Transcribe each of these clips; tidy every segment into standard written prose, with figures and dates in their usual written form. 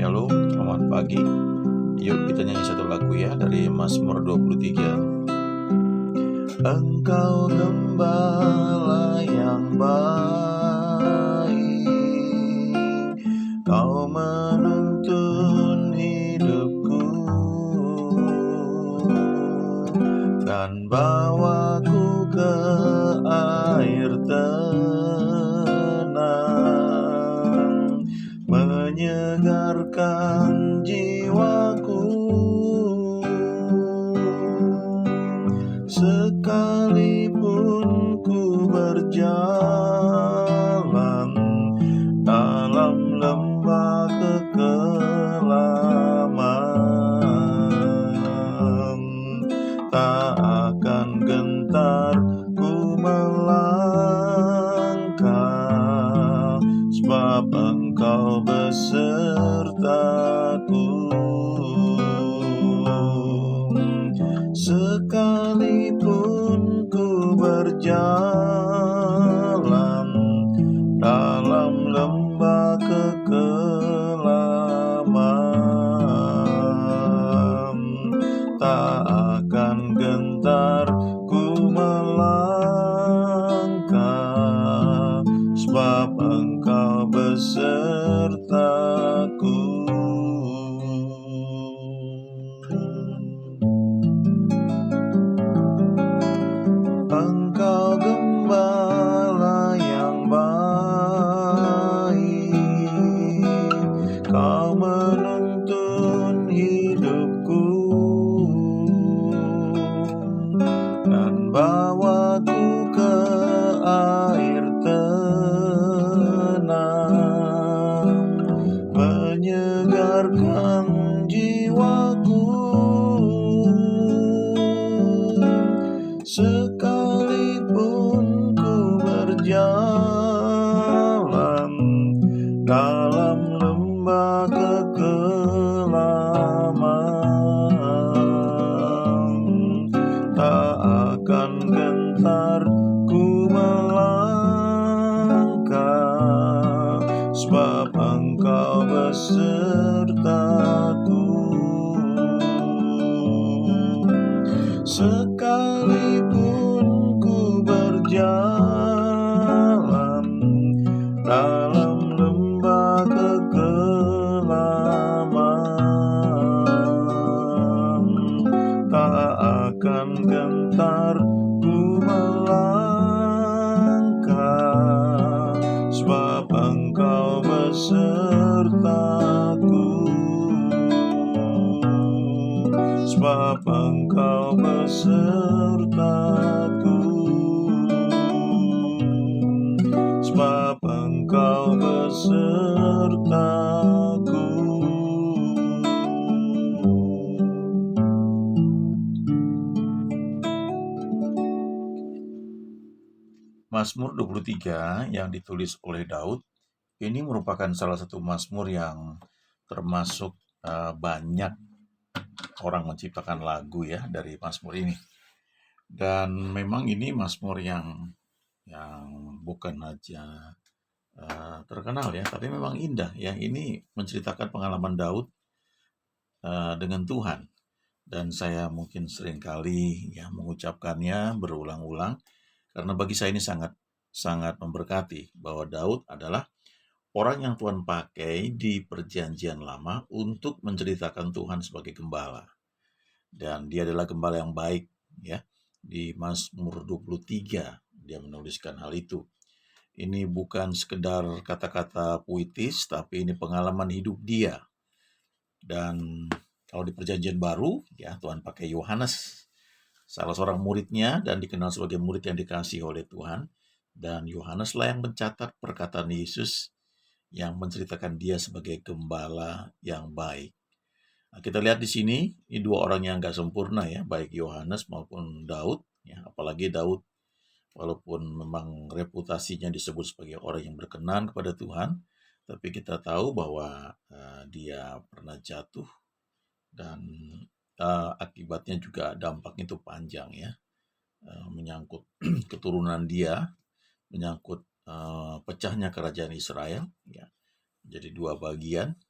Shalom, selamat pagi. Yuk kita nyanyi satu lagu ya dari Mazmur 23. Engkau gembala yang baik, Kau menuntun hidupku dan bawaku ke air tenang, menyegarkan jiwaku. Sekalipun ku berjalan dalam lembah kekelaman, tak akan gentar ku melangkah, sebab Engkau besertaku. Sekalipun ku berjalan dalam lembah kekelaman, tak akan gentar ku melangkah, sebab Engkau besertaku. Engkau gembala yang baik, Kau menuntun hidupku dan bawaku ke air tenang, menyegarkan jiwaku. Sekalipun ku berjalan dalam lembah kekelaman, tak akan gentar ku melangkah, sebab Engkau besertaku. Sekalipun ku berjalan dalam lembah kekelaman, tak akan gentar ku melangkah, sebab Engkau besertaku. Sebab Engkau besertaku, sebab Engkau besertaku. Mazmur 23 yang ditulis oleh Daud, ini merupakan salah satu mazmur yang termasuk banyak orang menciptakan lagu ya dari mazmur ini. Dan memang ini mazmur yang bukan aja terkenal ya, tapi memang indah ya. Ini menceritakan pengalaman Daud dengan Tuhan. Dan saya mungkin seringkali ya mengucapkannya berulang-ulang, karena bagi saya ini sangat memberkati bahwa Daud adalah orang yang Tuhan pakai di Perjanjian Lama untuk menceritakan Tuhan sebagai gembala. Dan dia adalah gembala yang baik ya. Di Mazmur 23 dia menuliskan hal itu. Ini bukan sekedar kata-kata puitis, tapi ini pengalaman hidup dia. Dan kalau di Perjanjian Baru ya, Tuhan pakai Yohanes, salah seorang muridnya, dan dikenal sebagai murid yang dikasihi oleh Tuhan. Dan Yohaneslah yang mencatat perkataan Yesus yang menceritakan dia sebagai gembala yang baik. Nah, kita lihat di sini, ini dua orang yang gak sempurna ya, baik Yohanes maupun Daud. Ya, apalagi Daud, walaupun memang reputasinya disebut sebagai orang yang berkenan kepada Tuhan, tapi kita tahu bahwa dia pernah jatuh, dan akibatnya juga dampaknya itu panjang ya, menyangkut keturunan dia, menyangkut pecahnya kerajaan Israel ya, jadi dua bagian.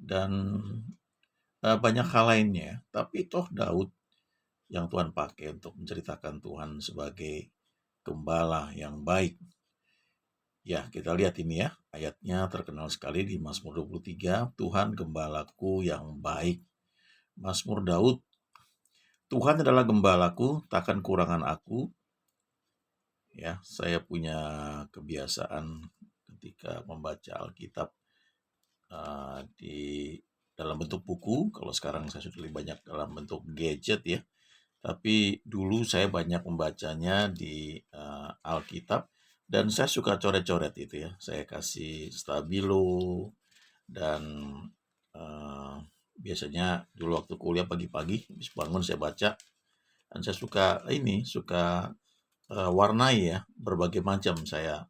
dan banyak hal lainnya. Tapi toh Daud yang Tuhan pakai untuk menceritakan Tuhan sebagai gembala yang baik. Ya, kita lihat ini ya, ayatnya terkenal sekali di Mazmur 23, Tuhan gembalaku yang baik. Mazmur Daud, Tuhan adalah gembalaku, takkan kurangan aku. Ya, saya punya kebiasaan ketika membaca Alkitab di dalam bentuk buku. Kalau sekarang saya sudah lebih banyak dalam bentuk gadget ya. Tapi dulu saya banyak membacanya di Alkitab dan saya suka coret-coret itu ya. Saya kasih stabilo dan biasanya dulu waktu kuliah pagi-pagi habis bangun saya baca dan saya suka warnai ya, berbagai macam saya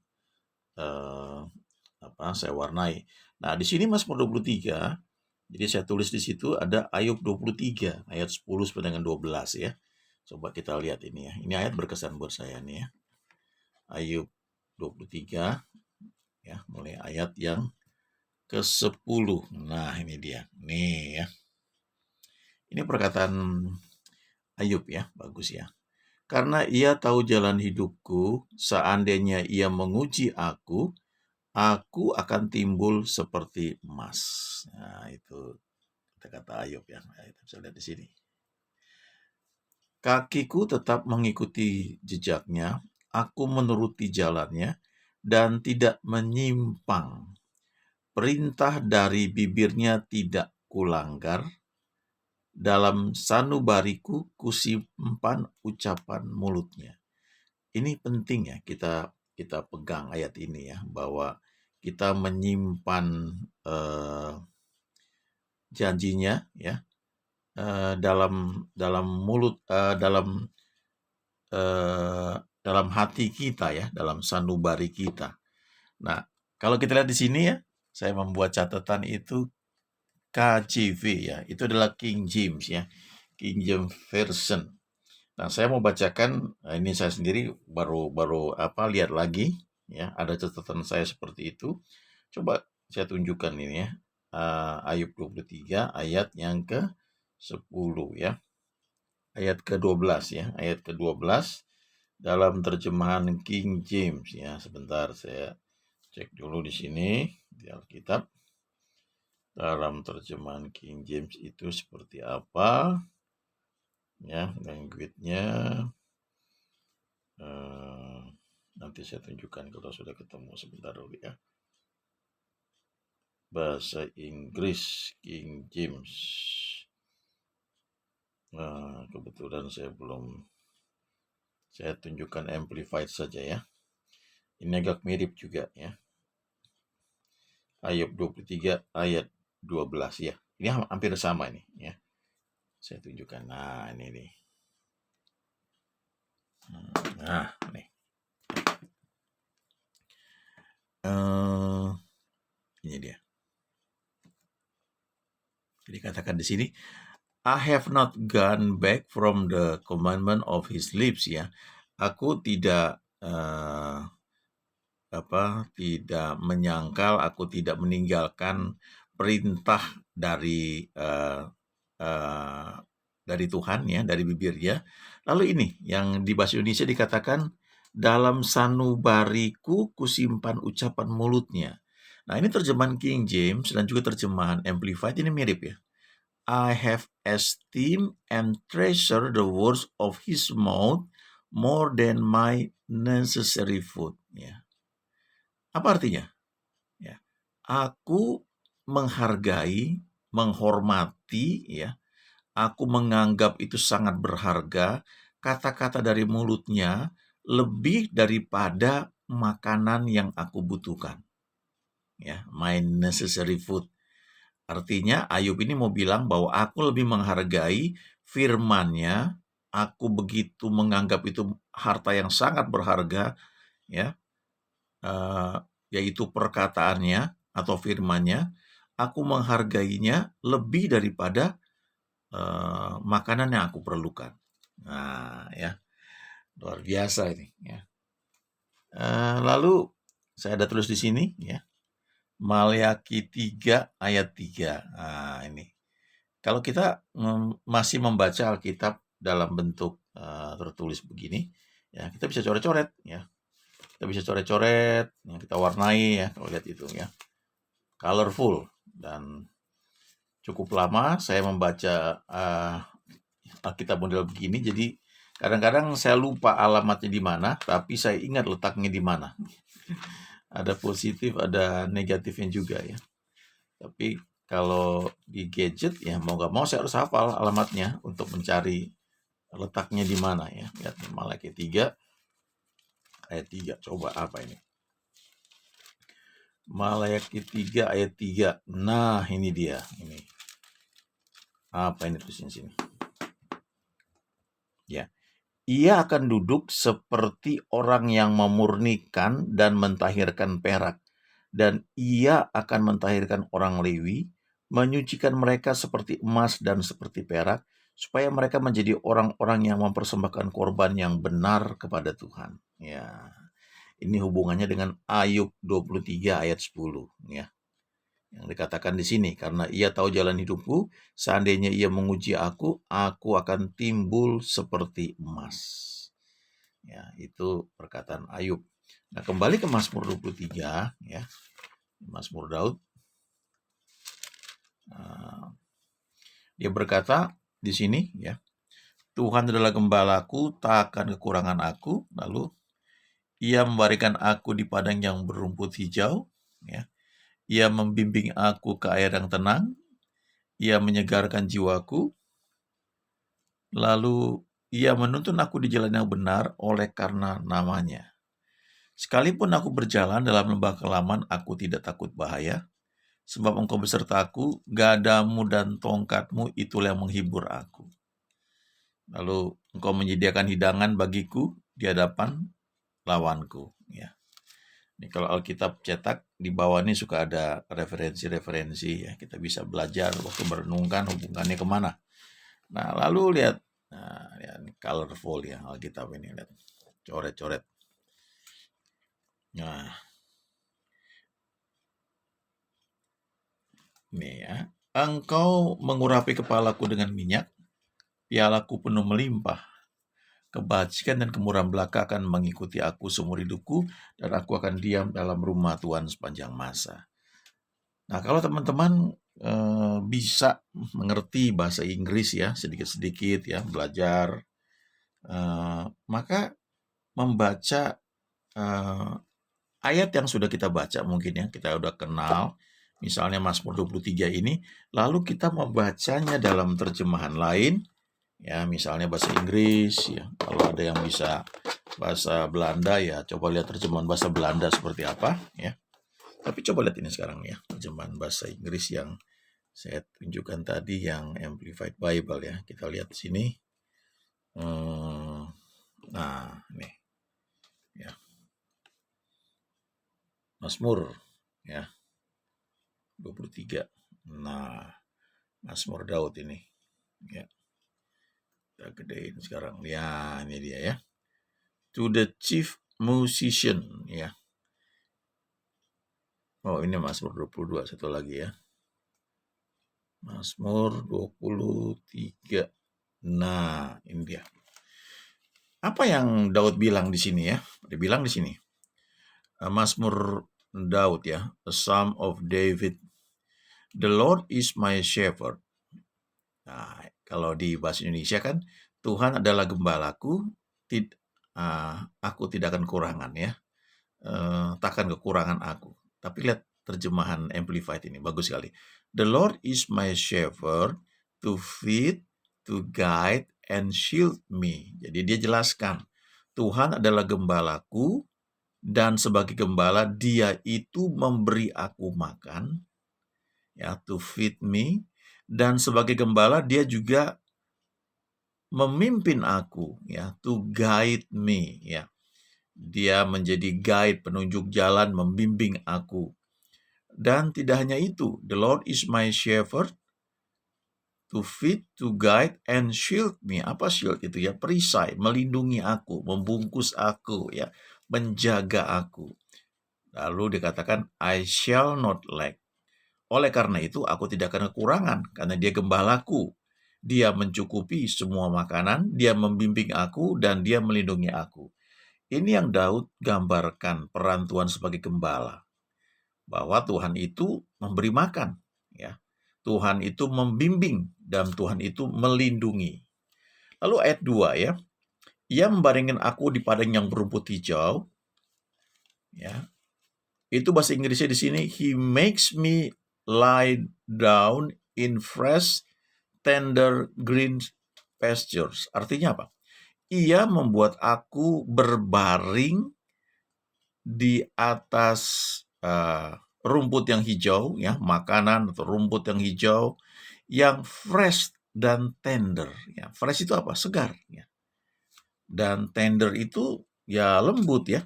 saya warnai. Nah, di sini Mazmur 23, jadi saya tulis di situ ada Ayub 23 ayat 10 sampai dengan 12 ya. Coba kita lihat ini ya. Ini ayat berkesan buat saya nih ya. Ayub 23 ya, mulai ayat yang ke-10. Nah, ini dia. Nih ya. Ini perkataan Ayub ya, bagus ya. Karena ia tahu jalan hidupku, seandainya ia menguji aku akan timbul seperti emas. Nah, itu kata-kata Ayub ya. Nah, kita bisa lihat di sini. Kakiku tetap mengikuti jejaknya, aku menuruti jalannya, dan tidak menyimpang. Perintah dari bibirnya tidak kulanggar, dalam sanubariku kusimpan ucapan mulutnya. Ini penting ya, kita pegang ayat ini ya, bahwa kita menyimpan janjinya ya dalam mulut, dalam hati kita ya, dalam sanubari kita. Nah, kalau kita lihat di sini ya, saya membuat catatan itu KJV ya, itu adalah King James ya, King James Version. Nah, saya mau bacakan, ini saya sendiri baru lihat lagi ya, ada catatan saya seperti itu. Coba saya tunjukkan ini ya, Ayub 23 ayat yang ke-10 ya. Ayat ke-12 ya, ayat ke-12 dalam terjemahan King James ya. Sebentar saya cek dulu di sini di Alkitab. Dalam terjemahan King James itu seperti apa? Ya, language-nya nanti saya tunjukkan kalau sudah ketemu, sebentar dulu ya. Bahasa Inggris King James. Nah, kebetulan saya tunjukkan amplified saja ya. Ini agak mirip juga ya. Ayub 23 ayat 12 ya. Ini hampir sama ini ya. Saya tunjukkan. Nah, ini nih. Nah, nih. Ini dia. Jadi katakan di sini, I have not gone back from the commandment of his lips ya. Aku tidak tidak menyangkal, aku tidak meninggalkan perintah dari Tuhan ya, dari bibirnya. Lalu ini yang di bahasa Indonesia dikatakan, dalam sanubariku kusimpan ucapan mulutnya. Nah, ini terjemahan King James dan juga terjemahan Amplified ini mirip ya. I have esteemed and treasured the words of his mouth more than my necessary food. Ya. Apa artinya? Ya. Aku menghargai, menghormati, ya. Aku menganggap itu sangat berharga. Kata-kata dari mulutnya lebih daripada makanan yang aku butuhkan. Ya, my necessary food. Artinya Ayub ini mau bilang bahwa aku lebih menghargai firman-Nya, aku begitu menganggap itu harta yang sangat berharga ya. Yaitu perkataannya atau firman-Nya, aku menghargainya lebih daripada makanan yang aku perlukan. Nah, ya. Luar biasa ini ya. Lalu saya ada tulis di sini ya. Maleakhi 3 ayat 3. Nah, ini. Kalau kita masih membaca Alkitab dalam bentuk tertulis begini, ya kita bisa coret-coret, ya. Kita bisa coret-coret, ya, kita warnai, ya, kalau lihat itu, ya. Colorful. Dan cukup lama saya membaca Alkitab model begini, jadi kadang-kadang saya lupa alamatnya di mana, tapi saya ingat letaknya di mana. Ada positif, ada negatifnya juga, ya. Tapi kalau di gadget, ya mau nggak mau saya harus hafal alamatnya untuk mencari letaknya di mana, ya. Lihat nih, Maleakhi 3 ayat 3. Coba apa ini? Maleakhi 3 ayat 3. Nah, ini dia. Ini. Apa ini tulisnya sini? Ya. Ia akan duduk seperti orang yang memurnikan dan mentahirkan perak. Dan ia akan mentahirkan orang Lewi, menyucikan mereka seperti emas dan seperti perak, supaya mereka menjadi orang-orang yang mempersembahkan korban yang benar kepada Tuhan. Ya, ini hubungannya dengan Ayub 23 ayat 10. Ya. Yang dikatakan di sini, karena ia tahu jalan hidupku, seandainya ia menguji aku akan timbul seperti emas. Ya, itu perkataan Ayub. Nah, kembali ke Mazmur 23, ya. Mazmur Daud. Dia berkata di sini, ya, Tuhan adalah gembalaku, tak akan kekurangan aku. Lalu ia memberikan aku di padang yang berumput hijau, ya. Ia membimbing aku ke air yang tenang. Ia menyegarkan jiwaku. Lalu ia menuntun aku di jalan yang benar oleh karena namanya. Sekalipun aku berjalan dalam lembah kelaman, aku tidak takut bahaya. Sebab engkau besertaku, gadamu dan tongkatmu itulah yang menghibur aku. Lalu engkau menyediakan hidangan bagiku di hadapan lawanku. Ya. Ini kalau Alkitab cetak, di bawah ini suka ada referensi-referensi, ya. Kita bisa belajar waktu merenungkan hubungannya kemana. Nah, lalu lihat, colorful, ya, Alkitab ini, lihat, coret-coret. Nah, ini ya, engkau mengurapi kepalaku dengan minyak, pialaku penuh melimpah. Kebajikan dan kemurahan belaka akan mengikuti aku seumur hidupku, dan aku akan diam dalam rumah Tuhan sepanjang masa. Nah, kalau teman-teman bisa mengerti bahasa Inggris, ya, sedikit-sedikit, ya, belajar, maka membaca ayat yang sudah kita baca mungkin, ya, kita udah kenal, misalnya Mazmur 23 ini, lalu kita membacanya dalam terjemahan lain, ya, misalnya bahasa Inggris, ya. Kalau ada yang bisa bahasa Belanda, ya, coba lihat terjemahan bahasa Belanda seperti apa, ya. Tapi coba lihat ini sekarang, ya, terjemahan bahasa Inggris yang saya tunjukkan tadi, yang Amplified Bible, ya. Kita lihat di sini. Nah, ini, ya, Mazmur, ya, 23. Nah, Mazmur Daud ini, ya. Kita gedein sekarang. Ya, ini dia, ya. To the chief musician, ya. Oh, ini Mazmur 22, satu lagi, ya. Mazmur 23. Nah, ini dia. Apa yang Daud bilang di sini, ya? Dia bilang di sini. Mazmur Daud, ya. A Psalm of David. The Lord is my shepherd. Nah, kalau di bahasa Indonesia kan, Tuhan adalah gembalaku, aku tidak akan kekurangan, ya. Takkan kekurangan aku. Tapi lihat terjemahan Amplified ini, bagus sekali. The Lord is my shepherd to feed, to guide, and shield me. Jadi dia jelaskan, Tuhan adalah gembalaku, dan sebagai gembala dia itu memberi aku makan, ya, to feed me, dan sebagai gembala dia juga memimpin aku, ya, to guide me, ya. Dia menjadi guide, penunjuk jalan, membimbing aku. Dan tidak hanya itu, the Lord is my shepherd to feed, to guide, and shield me. Apa shield itu, ya? Perisai, melindungi aku, membungkus aku, ya, menjaga aku. Lalu dikatakan, I shall not lack. Oleh karena itu, aku tidak akan kekurangan, karena dia gembalaku. Dia mencukupi semua makanan, dia membimbing aku, dan dia melindungi aku. Ini yang Daud gambarkan peran Tuhan sebagai gembala. Bahwa Tuhan itu memberi makan. Ya. Tuhan itu membimbing, dan Tuhan itu melindungi. Lalu ayat 2 ya. Ia membaringkan aku di padang yang berumput hijau. Ya. Itu bahasa Inggrisnya di sini, He makes me lie down in fresh, tender green pastures. Artinya apa? Ia membuat aku berbaring di atas rumput yang hijau, ya, makanan atau rumput yang hijau yang fresh dan tender. Ya, fresh itu apa? Segar. Ya. Dan tender itu ya lembut ya.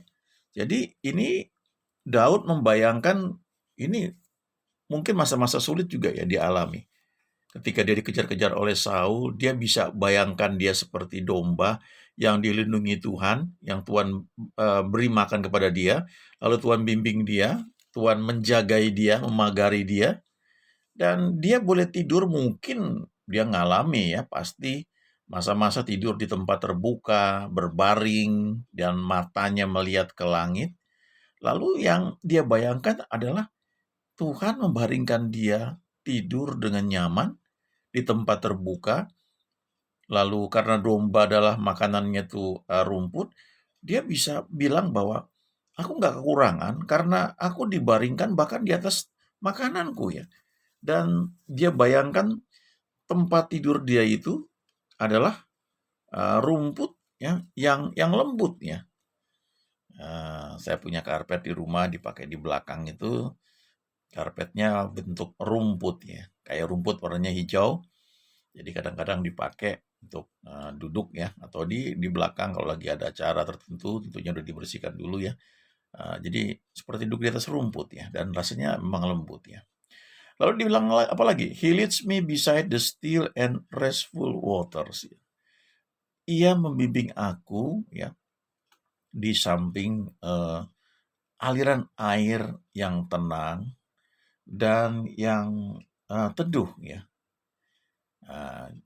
Jadi ini Daud membayangkan ini mungkin masa-masa sulit juga ya dialami. Ketika dia dikejar-kejar oleh Saul, dia bisa bayangkan dia seperti domba yang dilindungi Tuhan, yang Tuhan beri makan kepada dia, lalu Tuhan bimbing dia, Tuhan menjagai dia, memagari dia, dan dia boleh tidur mungkin dia ngalami ya, pasti masa-masa tidur di tempat terbuka, berbaring, dan matanya melihat ke langit. Lalu yang dia bayangkan adalah Tuhan membaringkan dia tidur dengan nyaman di tempat terbuka, lalu karena domba adalah makanannya tuh rumput, dia bisa bilang bahwa aku nggak kekurangan karena aku dibaringkan bahkan di atas makananku ya. Dan dia bayangkan tempat tidur dia itu adalah rumput ya, yang lembut ya. Saya punya karpet di rumah dipakai di belakang itu, karpetnya bentuk rumput ya, kayak rumput warnanya hijau. Jadi kadang-kadang dipakai untuk duduk ya, atau di belakang kalau lagi ada acara tertentu, tentunya udah dibersihkan dulu ya. Jadi seperti duduk di atas rumput ya, dan rasanya memang lembut ya. Lalu dibilang apa lagi? He leads me beside the still and restful waters. Ia membimbing aku ya di samping aliran air yang tenang dan yang teduh ya.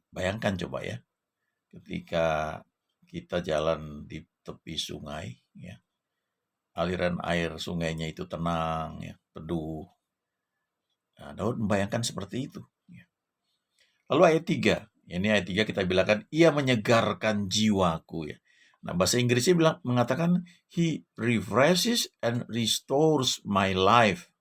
Bayangkan coba ya, ketika kita jalan di tepi sungai, ya, aliran air sungainya itu tenang, ya, teduh. Nah, Daud membayangkan seperti itu. Ya. Lalu ayat 3, ini ayat 3 kita bilangkan, ia menyegarkan jiwaku. Ya. Nah, bahasa Inggrisnya mengatakan, He refreshes and restores my life,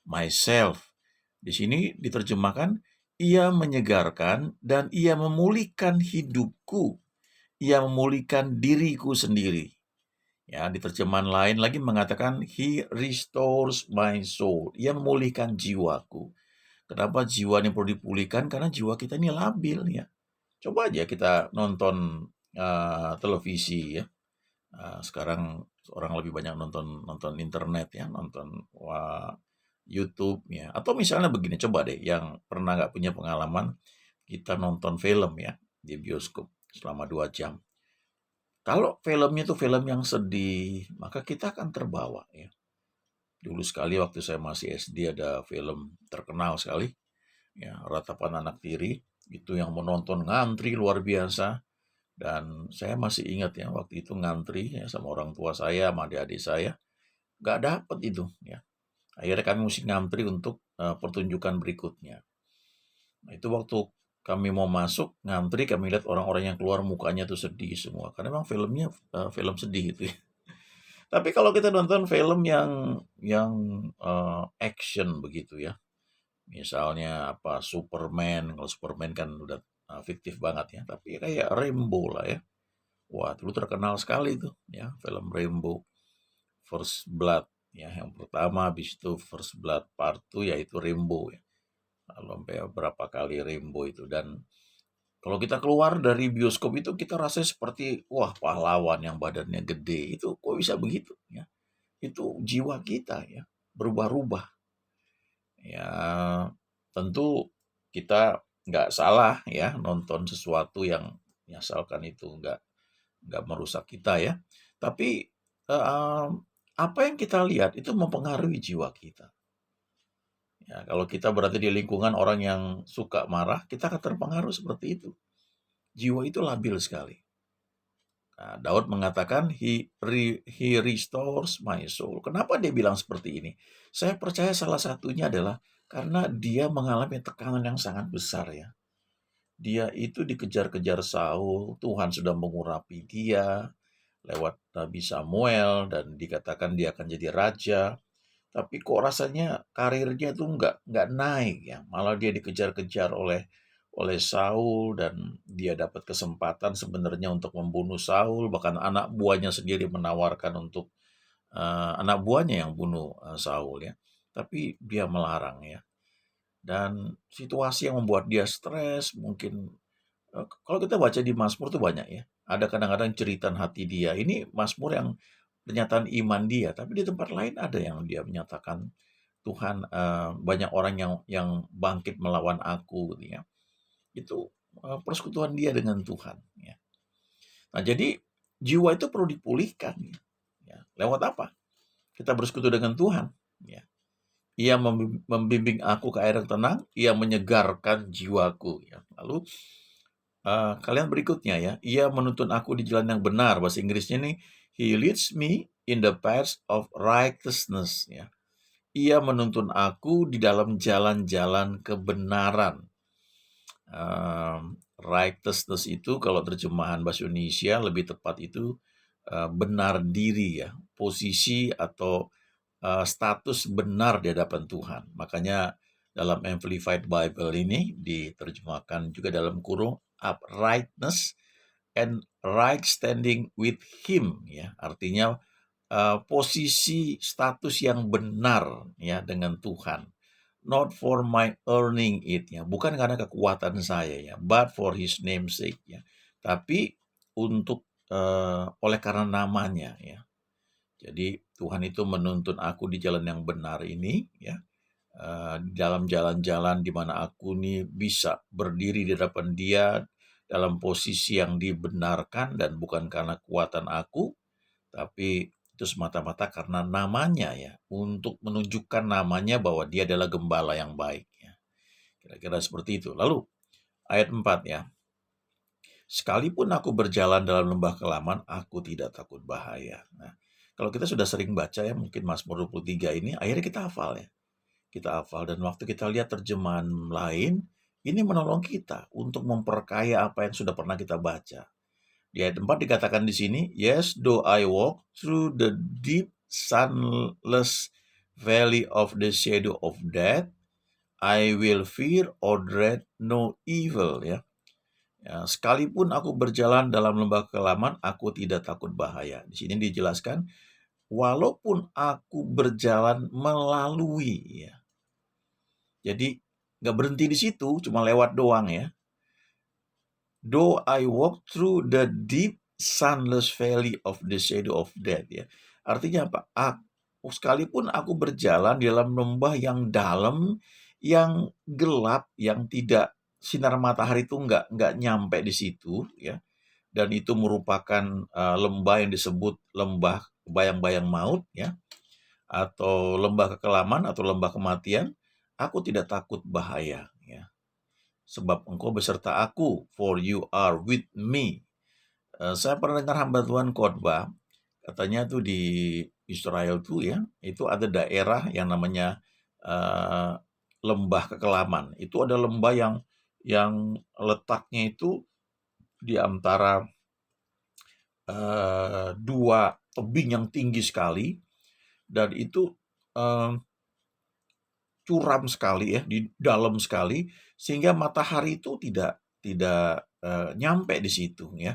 myself. Di sini diterjemahkan, ia menyegarkan dan ia memulihkan hidupku. Ia memulihkan diriku sendiri. Ya, di terjemahan lain lagi mengatakan He restores my soul. Ia memulihkan jiwaku. Kenapa jiwa ini perlu dipulihkan? Karena jiwa kita ini labil ya. Coba aja kita nonton televisi ya. Sekarang orang lebih banyak nonton internet ya, nonton YouTube ya. Atau misalnya begini, coba deh yang pernah nggak punya pengalaman kita nonton film ya di bioskop selama 2 jam. Kalau filmnya itu film yang sedih, maka kita akan terbawa ya. Dulu sekali waktu saya masih SD ada film terkenal sekali, ya, Ratapan Anak Tiri, itu yang menonton ngantri luar biasa. Dan saya masih ingat ya waktu itu ngantri ya sama orang tua saya, sama adik-adik saya, nggak dapet itu ya. Akhirnya kami mesti ngantri untuk pertunjukan berikutnya. Nah, itu waktu kami mau masuk ngantri, kami lihat orang-orang yang keluar mukanya tuh sedih semua karena memang filmnya film sedih itu ya. Tapi kalau kita nonton film yang action begitu ya, misalnya apa Superman, kalau Superman kan udah fiktif banget ya, tapi kayak Rambo lah ya. Wah, dulu terkenal sekali tuh ya film Rambo, First Blood ya, yang pertama, habis itu First Blood Part 2 yaitu Rambo ya. Lalu sampai berapa kali Rambo itu, dan kalau kita keluar dari bioskop itu kita rasanya seperti wah pahlawan yang badannya gede, itu kok bisa begitu ya. Itu jiwa kita ya, berubah-ubah. Ya, tentu kita nggak salah ya nonton sesuatu yang asalkan itu nggak merusak kita ya. Tapi apa yang kita lihat itu mempengaruhi jiwa kita. Ya, kalau kita berada di lingkungan orang yang suka marah, kita akan terpengaruh seperti itu. Jiwa itu labil sekali. Nah, Daud mengatakan, he restores my soul. Kenapa dia bilang seperti ini? Saya percaya salah satunya adalah karena dia mengalami tekanan yang sangat besar ya. Dia itu dikejar-kejar Saul, Tuhan sudah mengurapi dia lewat Nabi Samuel dan dikatakan dia akan jadi raja. Tapi kok rasanya karirnya tuh nggak naik ya, malah dia dikejar-kejar oleh Saul dan dia dapat kesempatan sebenarnya untuk membunuh Saul, bahkan anak buahnya sendiri menawarkan untuk anak buahnya yang bunuh Saul ya. Tapi dia melarang ya. Dan situasi yang membuat dia stres mungkin kalau kita baca di Mazmur tuh banyak ya. Ada kadang-kadang ceritan hati dia. Ini Mazmur yang pernyataan iman dia, tapi di tempat lain ada yang dia menyatakan Tuhan, banyak orang yang bangkit melawan aku gitu ya. Itu, persekutuan dia dengan Tuhan ya. Nah jadi jiwa itu perlu dipulihkan ya. Lewat apa? Kita bersekutu dengan Tuhan ya. Ia membimbing aku ke air yang tenang, ia menyegarkan jiwaku ya. Lalu, kalian berikutnya ya, ia menuntun aku di jalan yang benar, bahasa Inggrisnya nih, he leads me in the paths of righteousness ya. Ia menuntun aku di dalam jalan-jalan kebenaran. Righteousness itu kalau terjemahan bahasa Indonesia lebih tepat itu benar diri ya, posisi atau status benar di hadapan Tuhan. Makanya dalam Amplified Bible ini diterjemahkan juga dalam kurung uprightness and right standing with Him ya. Artinya posisi status yang benar ya dengan Tuhan. Not for my earning it ya, bukan karena kekuatan saya ya, but for His name's sake ya. Tapi untuk oleh karena namanya ya. Jadi Tuhan itu menuntun aku di jalan yang benar ini ya, di dalam jalan-jalan di mana aku nih bisa berdiri di hadapan Dia dalam posisi yang dibenarkan dan bukan karena kekuatan aku, tapi itu semata-mata karena namanya ya, untuk menunjukkan namanya bahwa Dia adalah gembala yang baik ya. Kira-kira seperti itu. Lalu ayat 4 ya. Sekalipun aku berjalan dalam lembah kelaman, aku tidak takut bahaya. Nah, kalau kita sudah sering baca ya, mungkin Mazmur 23 ini, akhirnya kita hafal ya. Kita hafal dan waktu kita lihat terjemahan lain, ini menolong kita untuk memperkaya apa yang sudah pernah kita baca. Di ayat 4 dikatakan di sini, yes, though I walk through the deep sunless valley of the shadow of death, I will fear or dread no evil ya. Ya, sekalipun aku berjalan dalam lembah kelaman, aku tidak takut bahaya. Di sini dijelaskan, walaupun aku berjalan melalui ya. Jadi nggak berhenti di situ, cuma lewat doang ya. Though I walk through the deep sunless valley of the shadow of death ya. Artinya apa? Sekalipun aku berjalan di dalam lembah yang dalam, yang gelap, yang tidak sinar matahari itu nggak nyampe di situ ya. Dan itu merupakan lembah yang disebut lembah bayang-bayang maut ya, atau lembah kekelaman atau lembah kematian, aku tidak takut bahaya ya. Sebab engkau beserta aku, for you are with me. Saya pernah dengar hamba Tuhan khotbah, katanya tuh di Israel tuh ya, itu ada daerah yang namanya lembah kekelaman. Itu ada lembah yang letaknya itu di antara dua tebing yang tinggi sekali dan itu curam sekali ya, di dalam sekali sehingga matahari itu tidak nyampe di situ ya.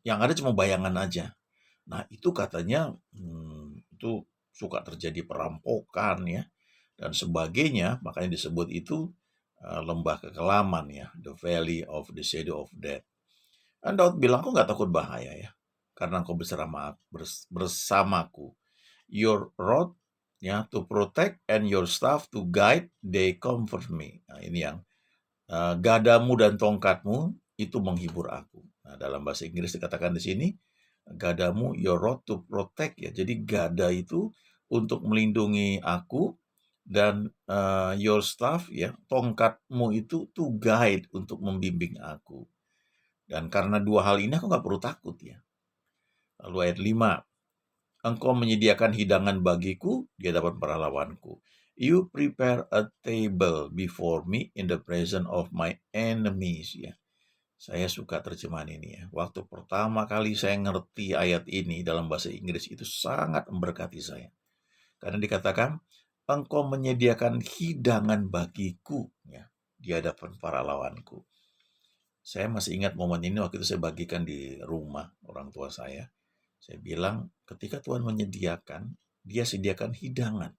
Yang ada cuma bayangan aja. Nah, itu katanya itu suka terjadi perampokan ya dan sebagainya, makanya disebut itu lembah kekelaman ya, the valley of the shadow of death. Dan Daud bilang, "Aku nggak takut bahaya ya, karena engkau bersamaku. Your rod ya to protect and your staff to guide, they comfort me." Nah, ini yang gadamu dan tongkatmu itu menghibur aku. Nah, dalam bahasa Inggris dikatakan di sini, Gadamu, your rod to protect ya. Jadi gada itu untuk melindungi aku dan your staff ya, tongkatmu itu to guide untuk membimbing aku. Dan karena dua hal ini aku nggak perlu takut ya. Lalu ayat 5, engkau menyediakan hidangan bagiku di hadapan para lawanku. You prepare a table before me in the presence of my enemies ya. Saya suka terjemahan ini ya. Waktu pertama kali saya ngerti ayat ini dalam bahasa Inggris itu sangat memberkati saya. Karena dikatakan, engkau menyediakan hidangan bagiku ya, di hadapan para lawanku. Saya masih ingat momen ini waktu itu saya bagikan di rumah orang tua saya. Saya bilang, ketika Tuhan menyediakan, dia sediakan hidangan.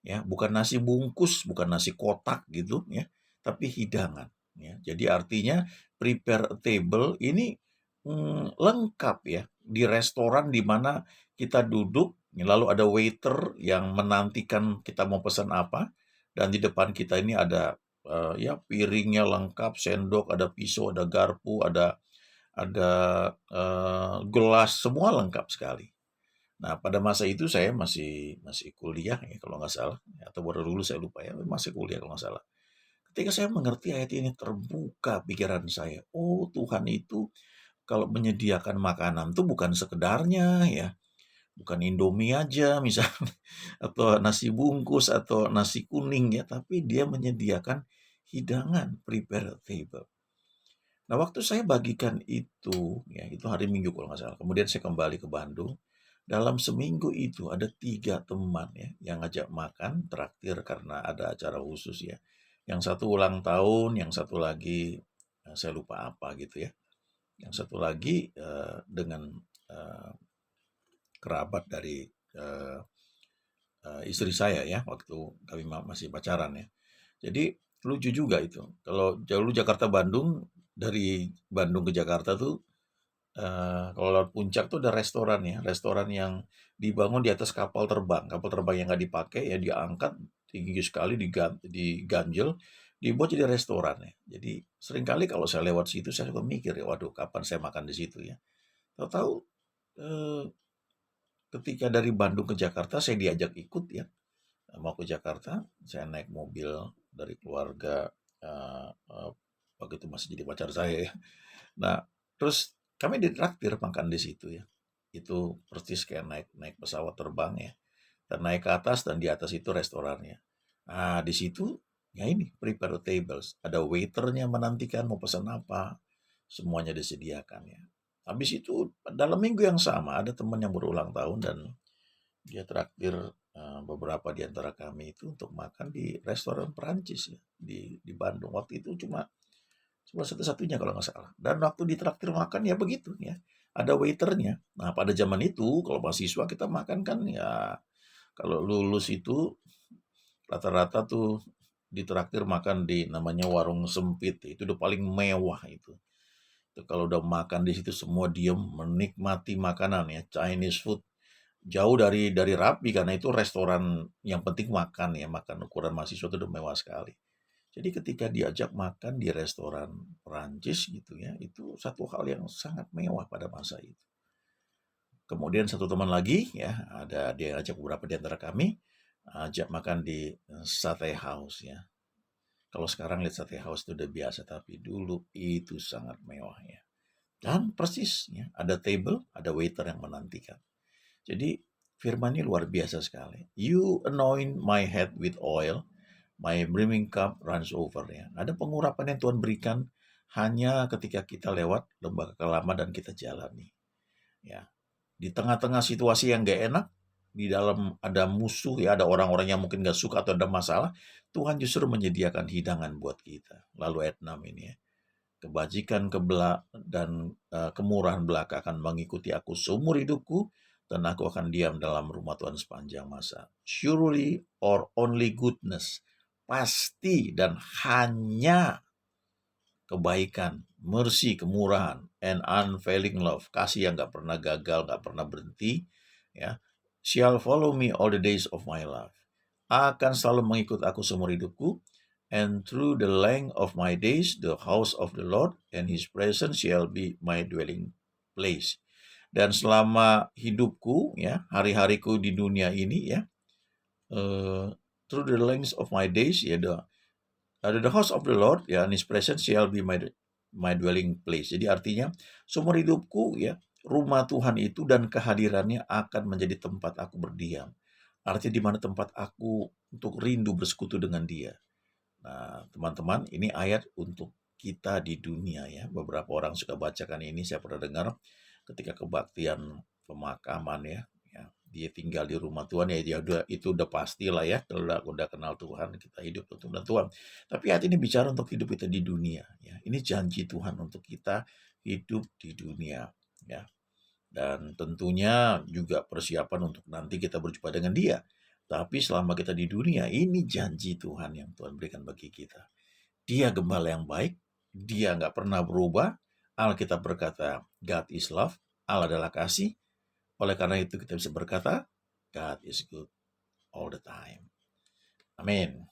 Ya, bukan nasi bungkus, bukan nasi kotak gitu ya, tapi hidangan. Ya. Jadi artinya prepare a table ini lengkap ya di restoran di mana kita duduk, lalu ada waiter yang menantikan kita mau pesan apa, dan di depan kita ini ada ya piringnya lengkap, sendok, ada pisau, ada garpu, ada gelas, semua lengkap sekali. Nah, pada masa itu saya masih masih kuliah ya kalau nggak salah, atau baru lulus saya lupa ya, masih kuliah kalau nggak salah. Ketika saya mengerti ayat ini terbuka pikiran saya. Oh, Tuhan itu kalau menyediakan makanan tuh bukan sekedarnya ya, bukan Indomie aja misalnya atau nasi bungkus atau nasi kuning ya, tapi dia menyediakan hidangan, prepare a table. Nah, waktu saya bagikan itu, ya itu hari Minggu kalau nggak salah. Kemudian saya kembali ke Bandung. Dalam seminggu itu ada 3 teman ya yang ngajak makan, traktir karena ada acara khusus ya. Yang satu ulang tahun, yang satu lagi saya lupa apa gitu ya. Yang satu lagi dengan eh, kerabat dari eh, istri saya ya waktu kami masih pacaran ya. Jadi lucu juga itu. Kalau jalur Jakarta Bandung, dari Bandung ke Jakarta tuh kalau lewat puncak tuh ada restoran ya, restoran yang dibangun di atas kapal terbang yang nggak dipakai ya diangkat tinggi sekali diganjel, dibuat jadi restoran ya. Jadi seringkali kalau saya lewat situ saya suka mikir ya, waduh kapan saya makan di situ ya. Tahu-tahu eh, ketika dari Bandung ke Jakarta saya diajak ikut ya, mau ke Jakarta, saya naik mobil dari keluarga eh, eh, waktu itu masih jadi pacar saya ya. Nah, terus kami ditraktir makan di situ ya. Itu persis kayak naik naik pesawat terbang ya. Dan naik ke atas dan di atas itu restorannya. Nah, di situ ya ini prepare tables. Ada waiternya menantikan mau pesan apa. Semuanya disediakan ya. Habis itu dalam minggu yang sama ada teman yang berulang tahun dan dia traktir beberapa di antara kami itu untuk makan di restoran Perancis ya di Bandung. Waktu itu cuma satu-satunya kalau nggak salah. Dan waktu ditraktir makan ya begitu ya. Ada waiternya. Nah, pada zaman itu kalau mahasiswa kita makan kan ya kalau lulus itu rata-rata tuh ditraktir makan di namanya warung sempit. Itu udah paling mewah itu. Itu kalau udah makan di situ semua diem menikmati makanan ya, Chinese food. Jauh dari rapi karena itu restoran yang penting makan ya, makan ukuran mahasiswa itu udah mewah sekali. Jadi ketika diajak makan di restoran Perancis gitu ya, itu satu hal yang sangat mewah pada masa itu. Kemudian satu teman lagi ya, ada dia ajak beberapa di antara kami, ajak makan di sate house ya. Kalau sekarang lihat sate house itu udah biasa, tapi dulu itu sangat mewah ya. Dan persis ya, ada table, ada waiter yang menantikan. Jadi firman ini luar biasa sekali. You anoint my head with oil, my brimming cup runs over ya. Ada pengurapan yang Tuhan berikan hanya ketika kita lewat lembah kekelama dan kita jalani. Ya, di tengah-tengah situasi yang gak enak, di dalam ada musuh ya, ada orang-orang yang mungkin gak suka atau ada masalah, Tuhan justru menyediakan hidangan buat kita. Lalu ayat 6 ini ya. Kebajikan dan kemurahan belaka akan mengikuti aku seumur hidupku, dan aku akan diam dalam rumah Tuhan sepanjang masa. Surely or only goodness, pasti dan hanya kebaikan, mercy, kemurahan, and unfailing love, kasih yang gak pernah gagal, gak pernah berhenti, ya, shall follow me all the days of my life. Akan selalu mengikut aku seumur hidupku, and through the length of my days, the house of the Lord and His presence shall be my dwelling place. Dan selama hidupku ya, hari-hariku di dunia ini ya, through the length of my days ya, the house of the Lord ya, and His presence shall be my dwelling place. Jadi artinya seumur hidupku ya, rumah Tuhan itu dan kehadirannya akan menjadi tempat aku berdiam. Artinya di mana tempat aku untuk rindu bersekutu dengan Dia. Nah, teman-teman, ini ayat untuk kita di dunia ya. Beberapa orang suka bacakan ini, saya pernah dengar ketika kebaktian pemakaman ya. Ya, dia tinggal di rumah Tuhan ya, dia udah itu udah pastilah ya, kalau udah kenal Tuhan, kita hidup untuk dengan Tuhan. Tapi ayat ini bicara untuk hidup kita di dunia ya. Ini janji Tuhan untuk kita hidup di dunia ya. Dan tentunya juga persiapan untuk nanti kita berjumpa dengan Dia. Tapi selama kita di dunia, ini janji Tuhan yang Tuhan berikan bagi kita. Dia gembala yang baik, Dia nggak pernah berubah. Alkitab berkata, God is love, Allah adalah kasih. Oleh karena itu kita bisa berkata, God is good all the time. Amin.